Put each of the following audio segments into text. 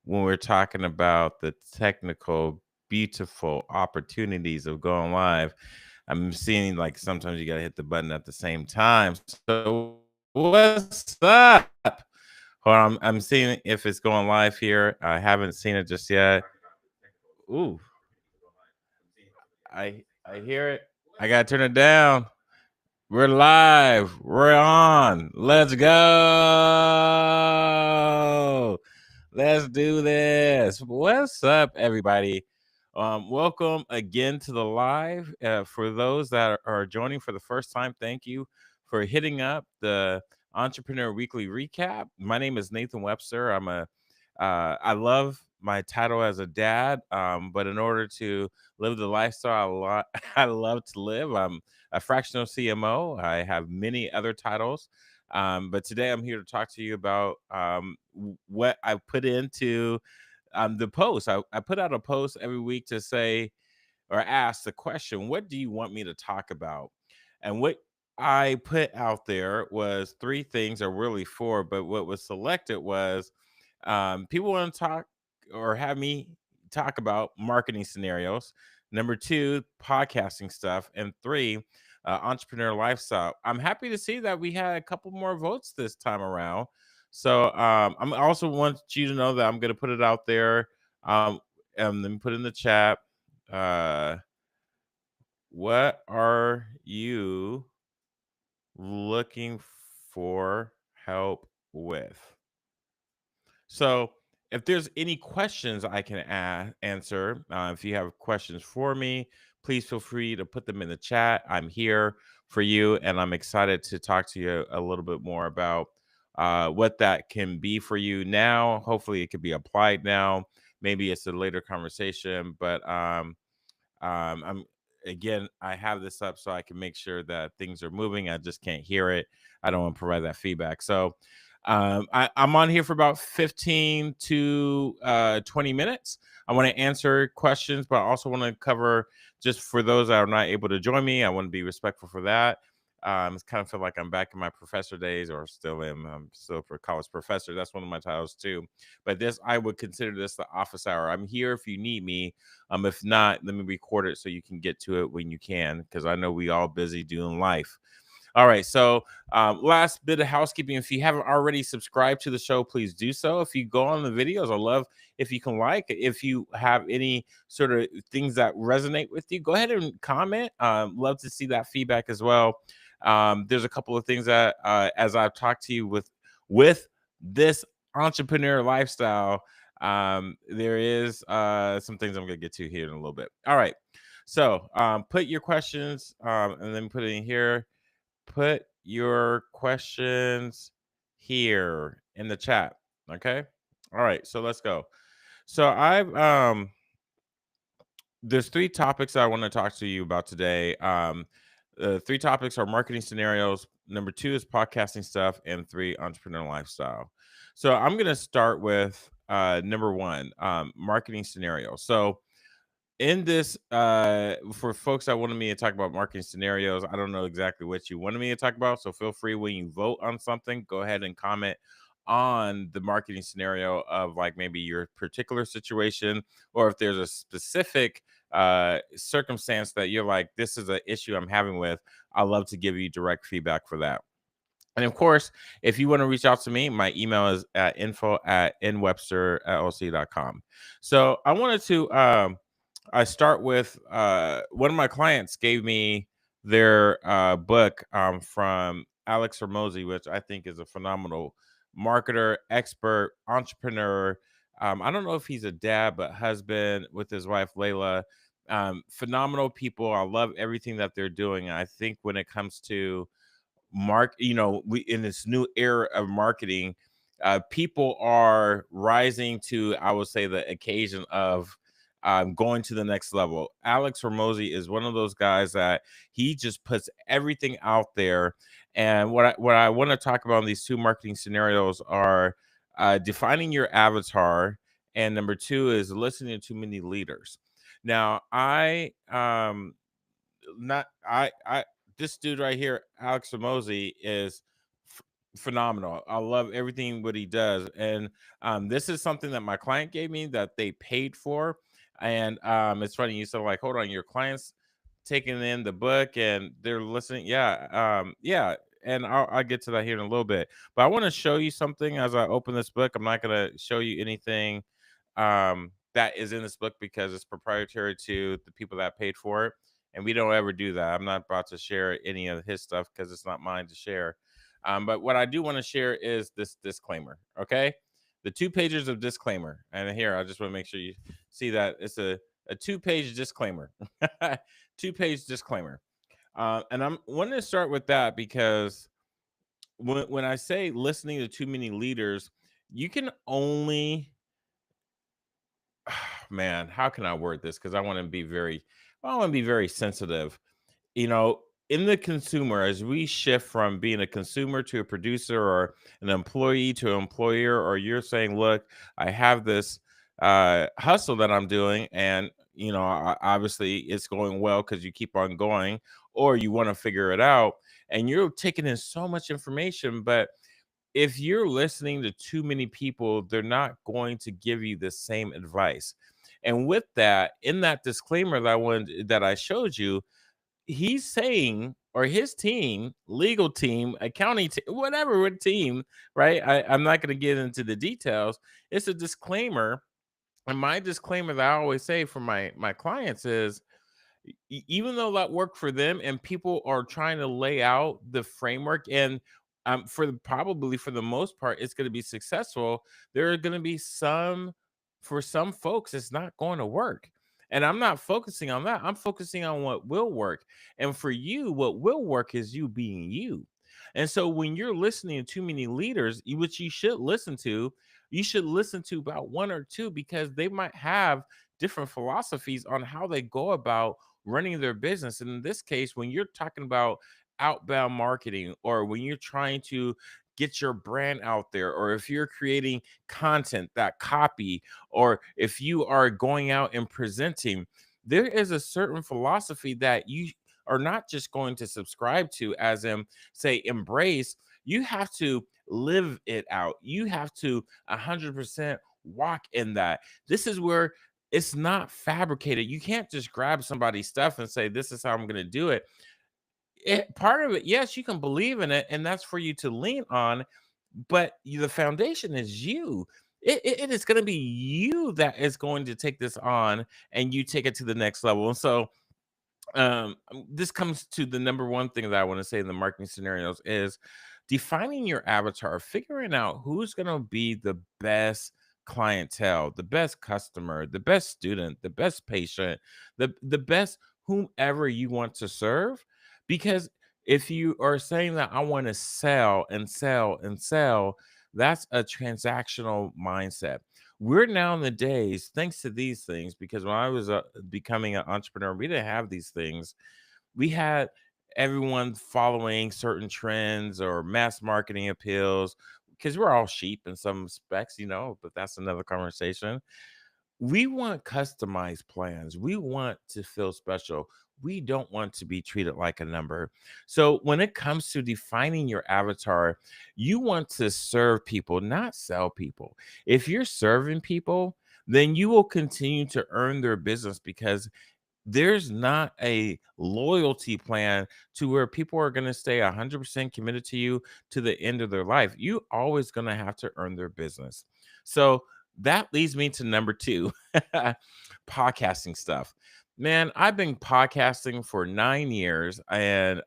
when we're talking about the technical, beautiful opportunities of going live. I'm seeing like sometimes you got to hit the button at the same time. So, what's up? Hold on, I'm seeing if it's going live here. I haven't seen it just yet. Ooh, I hear it. I gotta turn it down. We're live. We're on. Let's go. Let's do this. What's up, everybody? Welcome again to the live. For those that are joining for the first time, thank you for hitting up the Entrepreneur Weekly Recap. My name is Nathan Webster. I love my title as a dad, but in order to live the lifestyle I love to live, I'm a fractional CMO. I have many other titles. But today I'm here to talk to you about what I put into the post. I put out a post every week to say or ask the question, what do you want me to talk about? And what I put out there was three things, or really four, but what was selected was people want to talk or have me talk about marketing scenarios. Number two, podcasting stuff. And three, entrepreneur lifestyle. I'm happy to see that we had a couple more votes this time around. So I'm also want you to know that I'm going to put it out there. And then put in the chat. Uh, what are you looking for help with? So, if there's any questions I can answer, if you have questions for me, please feel free to put them in the chat. I'm here for you, and I'm excited to talk to you a little bit more about what that can be for you now. Hopefully, it could be applied now. Maybe it's a later conversation, but I'm again, I have this up so I can make sure that things are moving. I just can't hear it. I don't want to provide that feedback. So I'm on here for about 15 to 20 minutes. I want to answer questions, but I also want to cover just for those that are not able to join me. I want to be respectful for that. It's kind of feel like I'm back in my professor days, or still am. I'm still for college professor. That's one of my titles too. But this, I would consider this the office hour. I'm here if you need me. If not, let me record it so you can get to it when you can, because I know we all busy doing life. All right. So, last bit of housekeeping. If you haven't already subscribed to the show, please do so. If you go on the videos, I love if you can like. If you have any sort of things that resonate with you, go ahead and comment. Love to see that feedback as well. There's a couple of things that, as I've talked to you with this entrepreneur lifestyle, there is some things I'm going to get to here in a little bit. All right. So, put your questions and then put it in here. Put your questions here in the chat. Okay. All right. So let's go. So there's three topics I want to talk to you about today. Three topics are marketing scenarios. Number two is podcasting stuff, and three, entrepreneurial lifestyle. So I'm going to start with number one, marketing scenario. So in this, for folks that wanted me to talk about marketing scenarios, I don't know exactly what you wanted me to talk about. So feel free, when you vote on something, go ahead and comment on the marketing scenario of like maybe your particular situation, or if there's a specific circumstance that you're like, this is an issue I'm having with, I'd love to give you direct feedback for that. And of course, if you want to reach out to me, my email is at info@nwebsterllc.com. So I wanted to I start with one of my clients gave me their book from Alex Hormozy, which I think is a phenomenal marketer, expert, entrepreneur. I don't know if he's a dad, but husband with his wife, Layla. Phenomenal people. I love everything that they're doing. I think when it comes to we in this new era of marketing, people are rising to, I would say, the occasion of going to the next level. Alex Hormozy is one of those guys that he just puts everything out there. And what I want to talk about in these two marketing scenarios are defining your avatar, and number two is listening to too many leaders. Now, not I this dude right here, Alex Hormozy, is phenomenal. I love everything what he does, and this is something that my client gave me that they paid for. And it's funny you said, like, hold on, your clients taking in the book and they're listening. Yeah, and I'll get to that here in a little bit. But I want to show you something as I open this book. I'm not going to show you anything that is in this book because it's proprietary to the people that paid for it, and we don't ever do that. I'm not about to share any of his stuff because it's not mine to share. But what I do want to share is this disclaimer. Okay, the 2 pages of disclaimer, and here I just want to make sure you see that it's a 2 page disclaimer. 2 page disclaimer. And I'm wanting to start with that because when I say listening to too many leaders, you can only man, how can I word this? Because I want to be very sensitive. You know, in the consumer, as we shift from being a consumer to a producer, or an employee to an employer, or you're saying, look, I have this hustle that I'm doing, and obviously it's going well because you keep on going, or you want to figure it out, and you're taking in so much information. But if you're listening to too many people, they're not going to give you the same advice. And with that, in that disclaimer that I showed you, he's saying, or his team, legal team, accounting team, whatever what team, right? I'm not going to get into the details. It's a disclaimer. And my disclaimer that I always say for my clients is, even though that worked for them and people are trying to lay out the framework, and probably for the most part it's going to be successful, there are going to be for some folks it's not going to work. And I'm not focusing on that. I'm focusing on what will work. And for you, what will work is you being you. And so when you're listening to too many leaders, which you should listen to about one or two, because they might have different philosophies on how they go about running their business. And in this case, when you're talking about outbound marketing, or when you're trying to get your brand out there, or if you're creating content, that copy, or if you are going out and presenting, there is a certain philosophy that you are not just going to subscribe to, as in, say, embrace. You have to live it out. You have to 100% walk in that. This is where it's not fabricated. You can't just grab somebody's stuff and say, this is how I'm going to do it. Part of it, yes, you can believe in it, and that's for you to lean on, but the foundation is you. It is going to be you that is going to take this on, and you take it to the next level. And so this comes to the number one thing that I want to say in the marketing scenarios is defining your avatar, figuring out who's going to be the best clientele, the best customer, the best student, the best patient, the best whomever you want to serve. Because if you are saying that I want to sell and sell and sell, that's a transactional mindset. We're now in the days, thanks to these things, because when I was becoming an entrepreneur, we didn't have these things. We had everyone following certain trends or mass marketing appeals, because we're all sheep in some respects, but that's another conversation. We want customized plans. We want to feel special. We don't want to be treated like a number. So, when it comes to defining your avatar, you want to serve people, not sell people. If you're serving people, then you will continue to earn their business, because there's not a loyalty plan to where people are going to stay 100% committed to you to the end of their life. You always going to have to earn their business. So that leads me to number two, podcasting stuff. Man, I've been podcasting for 9 years, and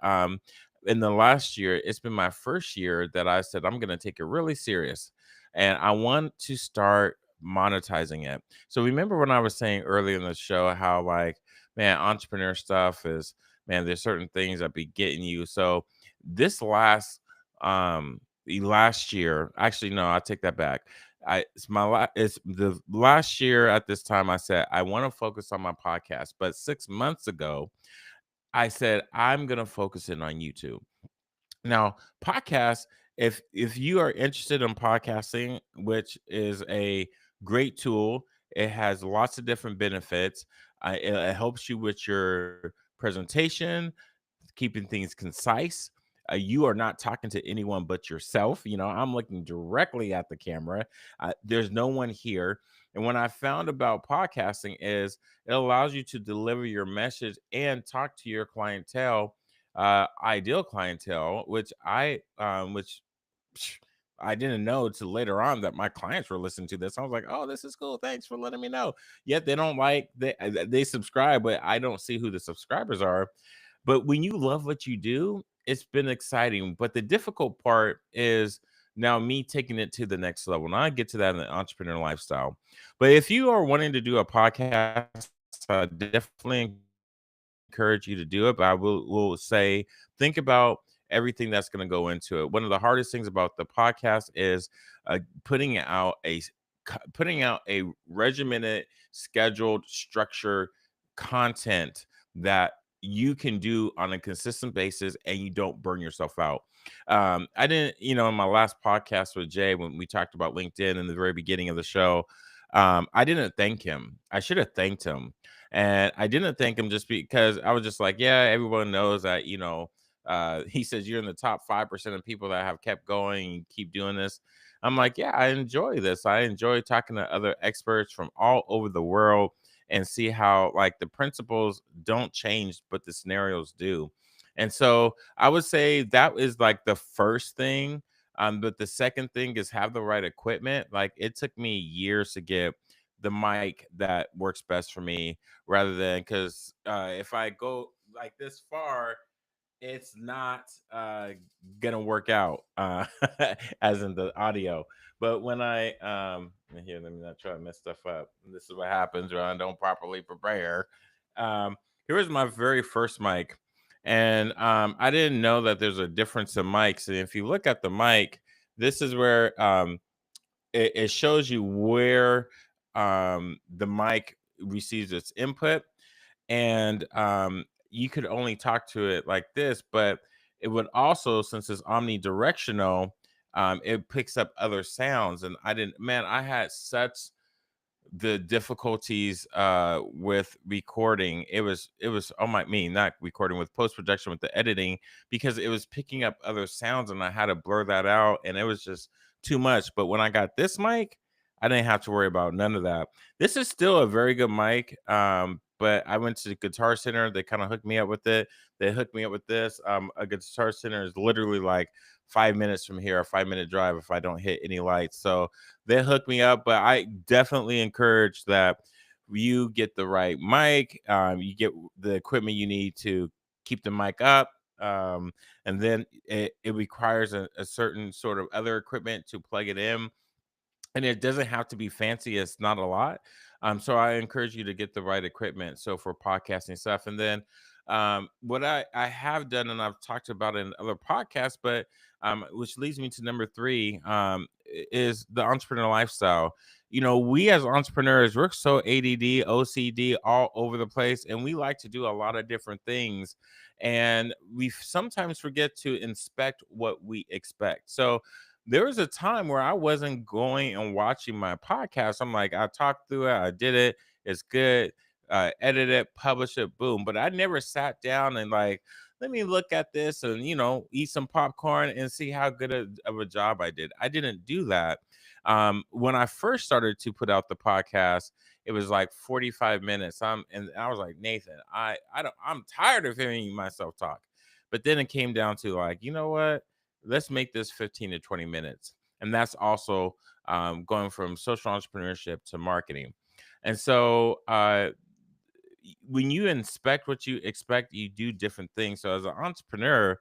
in the last year, it's been my first year that I said I'm going to take it really serious, and I want to start monetizing it. So remember when I was saying earlier in the show how, like, man, entrepreneur stuff is, man, there's certain things that be getting you. So this the last year, actually, no, I take that back. It's the last year at this time I said I want to focus on my podcast. But 6 months ago, I said I'm gonna focus in on YouTube. Now, podcasts, if you are interested in podcasting, which is a great tool, it has lots of different benefits. It helps you with your presentation, keeping things concise. You are not talking to anyone but yourself. I'm looking directly at the camera. There's no one here. And when I found about podcasting is it allows you to deliver your message and talk to your clientele, ideal clientele, which psh, I didn't know till later on that my clients were listening to this. I was like, "Oh, this is cool. Thanks for letting me know." Yet they don't like they subscribe, but I don't see who the subscribers are. But when you love what you do, it's been exciting. But the difficult part is now me taking it to the next level. And I get to that in the entrepreneur lifestyle. But if you are wanting to do a podcast, I definitely encourage you to do it, but I will say think about everything that's going to go into it. One of the hardest things about the podcast is putting out a regimented, scheduled, structured content that you can do on a consistent basis and you don't burn yourself out. I didn't, in my last podcast with Jay, when we talked about LinkedIn in the very beginning of the show, I didn't thank him. I should have thanked him. And I didn't thank him just because I was just like, yeah, everyone knows that, he says you're in the top 5% of people that have kept going and keep doing this. I'm like, yeah, I enjoy this. I enjoy talking to other experts from all over the world and see how like the principles don't change, but the scenarios do. And so I would say that is like the first thing. But the second thing is have the right equipment. Like it took me years to get the mic that works best for me rather than because if I go like this far, it's not gonna work out as in the audio. But when here, let me not try to mess stuff up. This is what happens when I don't properly prepare. Um, Here was my very first mic, and I didn't know that there's a difference in mics. And if you look at the mic, this is where it shows you where the mic receives its input, and you could only talk to it like this, but it would also, since it's omnidirectional, it picks up other sounds. And I had such the difficulties with recording. It was oh my me not recording, with post production, with the editing, because it was picking up other sounds and I had to blur that out and it was just too much. But when I got this mic, I didn't have to worry about none of that. This is still a very good mic, but I went to the Guitar Center. They kind of hooked me up with it. They hooked me up with this. A Guitar Center is literally like 5 minutes from here, a 5 minute drive if I don't hit any lights. So they hook me up, but I definitely encourage that you get the right mic, you get the equipment you need to keep the mic up, and then it requires a certain sort of other equipment to plug it in, and it doesn't have to be fancy. It's not a lot. So I encourage you to get the right equipment. So for podcasting stuff, and then what I have done, and I've talked about it in other podcasts, but which leads me to number three, is the entrepreneur lifestyle. We as entrepreneurs, we're so ADD, OCD, all over the place, and we like to do a lot of different things, and we sometimes forget to inspect what we expect. So there was a time where I wasn't going and watching my podcast. I'm like, I talked through it, I did it, it's good, edit it, publish it, boom. But I never sat down and like, let me look at this and eat some popcorn and see how good of a job I did. I didn't do that. When I first started to put out the podcast, it was like 45 minutes. And I was like, Nathan, I'm tired of hearing myself talk. But then it came down to like, you know what? Let's make this 15 to 20 minutes. And that's also going from social entrepreneurship to marketing. And so when you inspect what you expect, you do different things. So as an entrepreneur,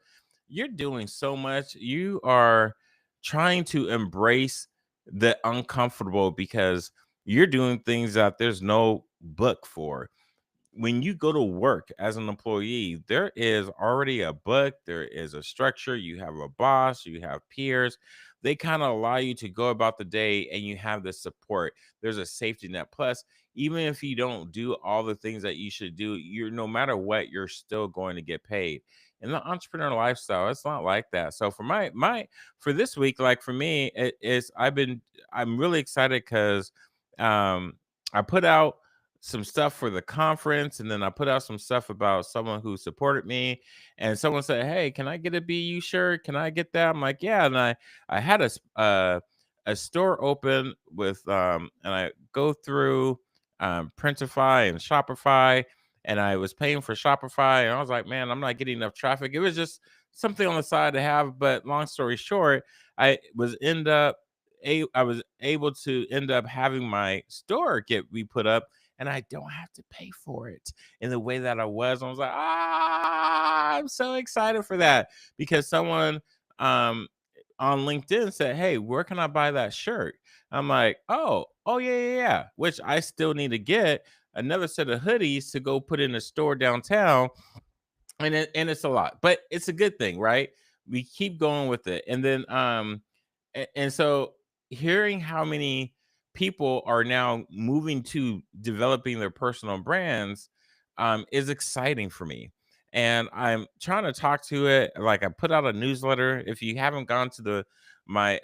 you're doing so much. You are trying to embrace the uncomfortable because you're doing things that there's no book for. When you go to work as an employee, there is already a book, there is a structure, you have a boss, you have peers. They kind of allow you to go about the day and you have the support. There's a safety net. Plus, even if you don't do all the things that you should do, you're no matter what, you're still going to get paid. In the entrepreneur lifestyle, it's not like that. So for my for this week, like for me, I'm really excited because I put out some stuff for the conference, and then I put out some stuff about someone who supported me, and someone said, "Hey, can I get a BU shirt? Can I get that?" I'm like, "Yeah." And I had a store open with and I go through Printify and Shopify, and I was paying for Shopify, and I was like, "Man, I'm not getting enough traffic." It was just something on the side to have, but long story short, I was able to end up having my store get re put up, and I don't have to pay for it in the way that I was. I was like, I'm so excited for that because someone um, on LinkedIn said, "Hey, where can I buy that shirt?" I'm like, oh yeah, yeah, yeah. Which I still need to get another set of hoodies to go put in a store downtown, and it's a lot, but it's a good thing, right? We keep going with it, and then and so hearing how many people are now moving to developing their personal brands is exciting for me, and I'm trying to talk to it. Like, I put out a newsletter. If you haven't gone to the my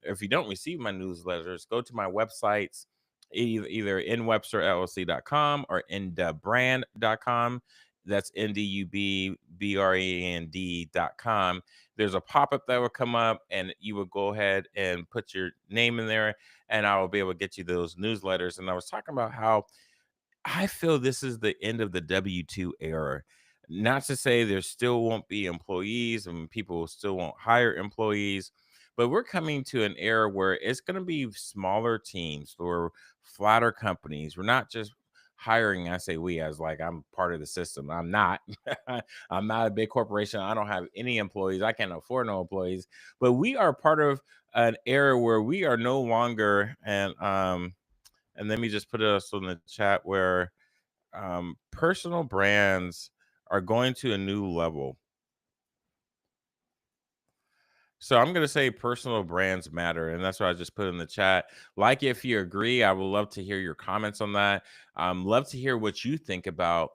if you don't receive my newsletters, go to my websites, either inwebsterllc.com or indebrand.com. That's NDUBBRAND.com. There's a pop-up that will come up, and you will go ahead and put your name in there, and I will be able to get you those newsletters. And I was talking about how I feel this is the end of the W-2 era. Not to say there still won't be employees and people still won't hire employees, but we're coming to an era where it's going to be smaller teams or flatter companies. We're not just hiring. I say we as like I'm part of the system. I'm not. I'm not a big corporation. I don't have any employees. I can't afford no employees. But we are part of an era where we are no longer and let me just put it also in the chat where personal brands are going to a new level. So I'm going to say personal brands matter. And that's what I just put in the chat. Like, if you agree, I would love to hear your comments on that. Love to hear what you think about.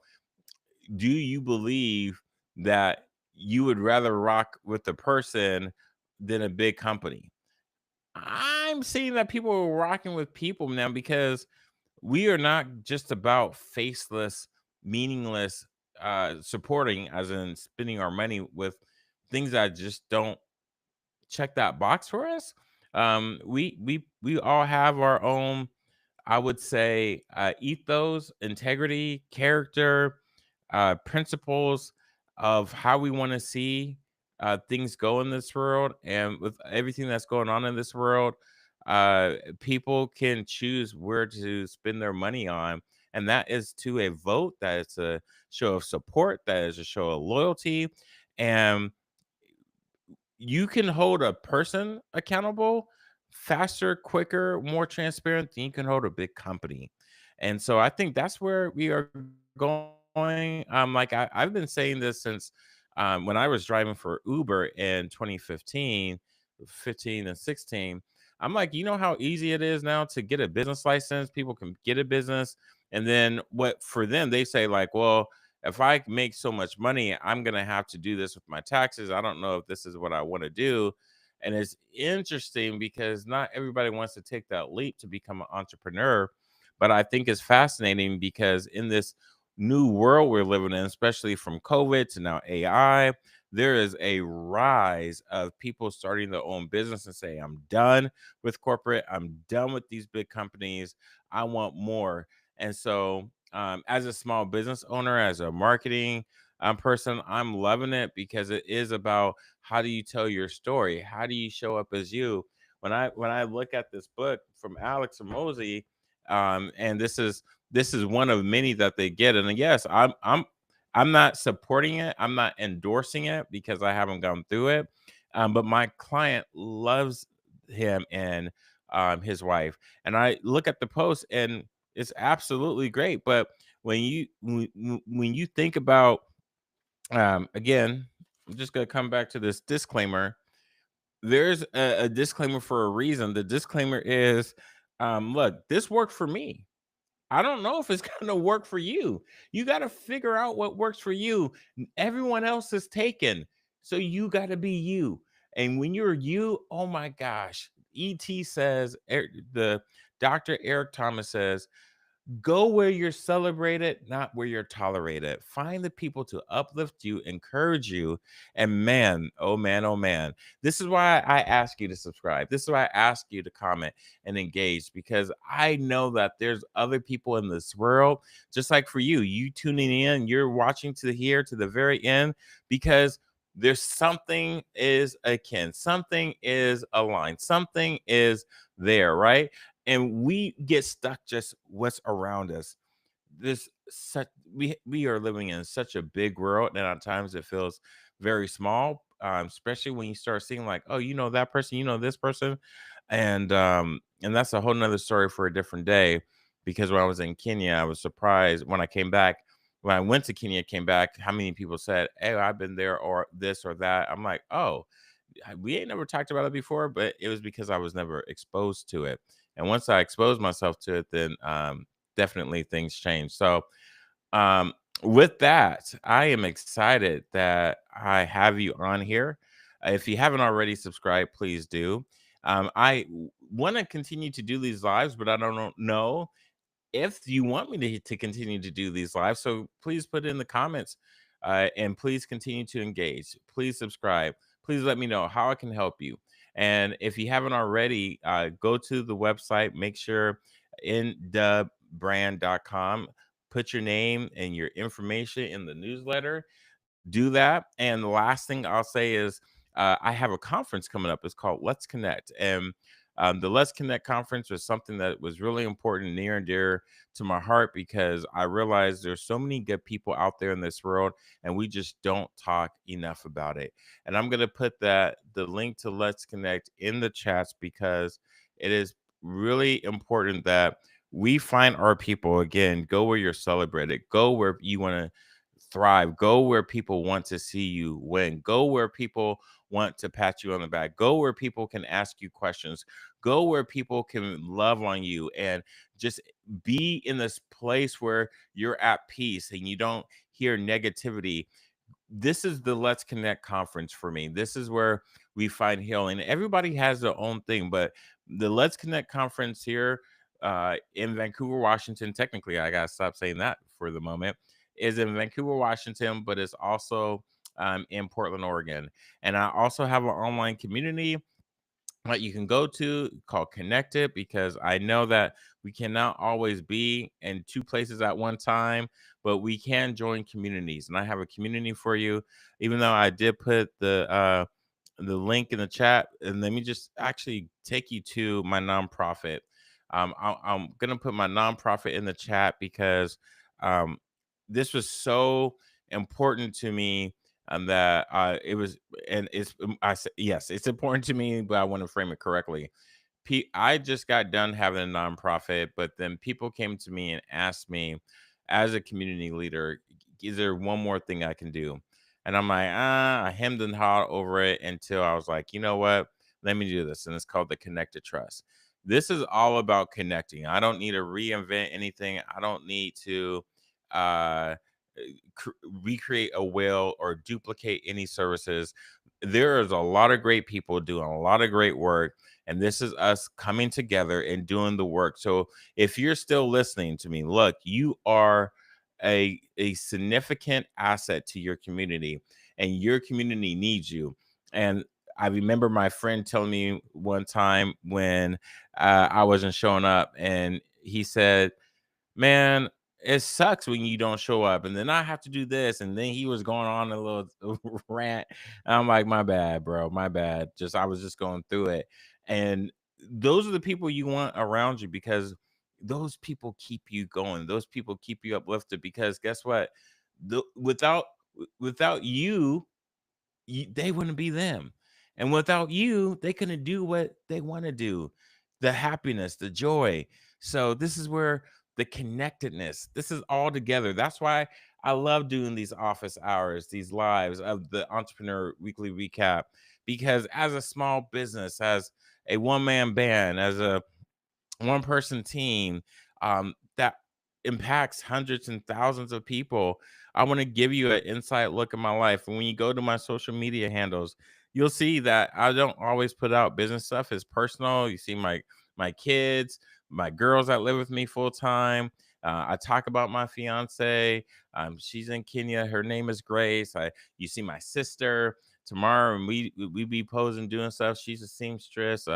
Do you believe that you would rather rock with a person than a big company? I'm seeing that people are rocking with people now because we are not just about faceless, meaningless supporting, as in spending our money with things that just don't check that box for us. We all have our own, I would say, ethos, integrity, character, principles of how we want to see things go in this world. And with everything that's going on in this world, people can choose where to spend their money on. And that is to a vote, that is a show of support, that is a show of loyalty. And you can hold a person accountable faster, quicker, more transparent than you can hold a big company. And so I think that's where we are going. Like I've been saying this since when I was driving for Uber in 2015, 15 and 16. I'm like, you know how easy it is now to get a business license? People can get a business. And then what for them, they say, like, well, if I make so much money, I'm going to have to do this with my taxes. I don't know if this is what I want to do. And it's interesting because not everybody wants to take that leap to become an entrepreneur. But I think it's fascinating because in this new world we're living in, especially from COVID to now AI, there is a rise of people starting their own business and say, I'm done with corporate. I'm done with these big companies. I want more. And so as a small business owner, as a marketing person, I'm loving it because it is about how do you tell your story? How do you show up as you? When I look at this book from Alex Ramosi, and this is one of many that they get, and yes, I'm not supporting it, I'm not endorsing it because I haven't gone through it, but my client loves him and his wife, and I look at the post and it's absolutely great. But when you think about again, I'm just gonna come back to this disclaimer. There's a disclaimer for a reason. The disclaimer is, look, this worked for me. I don't know if it's gonna work for you. You got to figure out what works for you. Everyone else is taken, so you got to be you. And when you're you, oh my gosh, ET says, the Dr. Eric Thomas says, Go where you're celebrated, not where you're tolerated. Find the people to uplift you, encourage you. And man, oh man. This is why I ask you to subscribe. This is why I ask you to comment and engage, because I know that there's other people in this world, just like for you, you tuning in, you're watching to here to the very end, because there's something is akin, something is aligned, something is there, right? And we get stuck just what's around us. This such we are living in such a big world, and at times it feels very small, especially when you start seeing like, oh, you know that person, you know this person, and that's a whole nother story for a different day. Because when I was in Kenya, I was surprised when I came back. When I went to Kenya, came back, how many people said, "Hey, I've been there," or this or that. I'm like, oh, we ain't never talked about it before, but it was because I was never exposed to it. And once I exposed myself to it, then definitely things changed. So, um, with that, I am excited that I have you on here. If you haven't already subscribed, please do. I want to continue to do these lives, but I don't know if you want me to continue to do these lives. So please put in the comments, and please continue to engage. Please subscribe. Please let me know how I can help you. And if you haven't already, go to the website, make sure in brand.com, put your name and your information in the newsletter, do that. And the last thing I'll say is I have a conference coming up. It's called Let's Connect. And the Let's Connect conference was something that was really important, near and dear to my heart, because I realized there's so many good people out there in this world, and we just don't talk enough about it. And I'm going to put the link to Let's Connect in the chats, because it is really important that we find our people. Again, go where you're celebrated, go where you want to thrive. Go where people want to see you win. Go where people want to pat you on the back. Go where people can ask you questions. Go where people can love on you, and just be in this place where you're at peace and you don't hear negativity. This is the Let's Connect conference for me. This is where we find healing. Everybody has their own thing, but the Let's Connect conference here in Vancouver, Washington, technically, I got to stop saying that for the moment, is in Vancouver, Washington, but it's also in Portland, Oregon. And I also have an online community that you can go to called Connected, because I know that we cannot always be in two places at one time, but we can join communities. And I have a community for you, even though I did put the link in the chat. And let me just actually take you to my nonprofit. I'm gonna put my nonprofit in the chat, because um, this was so important to me, and that it was, and I said yes, it's important to me, but I want to frame it correctly. I just got done having a nonprofit, but then people came to me and asked me, as a community leader, is there one more thing I can do? And I'm like, I hemmed and hawed over it until I was like, you know what? Let me do this. And it's called the Connected Trust. This is all about connecting. I don't need to reinvent anything. I don't need to uh, recreate a wheel or duplicate any services. There is a lot of great people doing a lot of great work, and this is us coming together and doing the work. So if you're still listening to me, look, you are a significant asset to your community, and your community needs you. And I remember my friend telling me one time when I wasn't showing up, and he said, man, it sucks when you don't show up, and then I have to do this. And then he was going on a little rant. I'm like, my bad, bro, my bad. Just I was just going through it. And those are the people you want around you, because those people keep you going. Those people keep you uplifted, because guess what? Without you, they wouldn't be them. And without you, they couldn't do what they want to do. The happiness, the joy. So this is where the connectedness, this is all together. That's why I love doing these office hours, these lives of the Entrepreneur Weekly Recap, because as a small business, as a one-man band, as a one person team that impacts hundreds and thousands of people, I want to give you an inside look at my life. And when you go to my social media handles, you'll see that I don't always put out business stuff. It's personal. You see my kids, my girls that live with me full time. I talk about my fiance. She's in Kenya. Her name is Grace. You see my sister tomorrow, and we be posing doing stuff. She's a seamstress.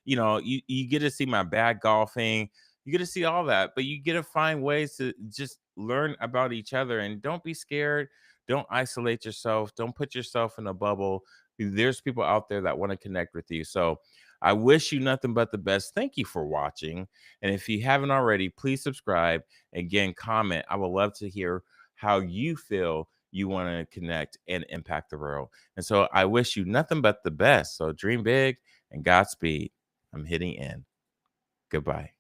You get to see my bag golfing. You get to see all that, but you get to find ways to just learn about each other, and don't be scared. Don't isolate yourself. Don't put yourself in a bubble. There's people out there that want to connect with you. So I wish you nothing but the best. Thank you for watching. And if you haven't already, please subscribe. Again, comment. I would love to hear how you feel you want to connect and impact the world. And so I wish you nothing but the best. So dream big and Godspeed. I'm hitting end. Goodbye.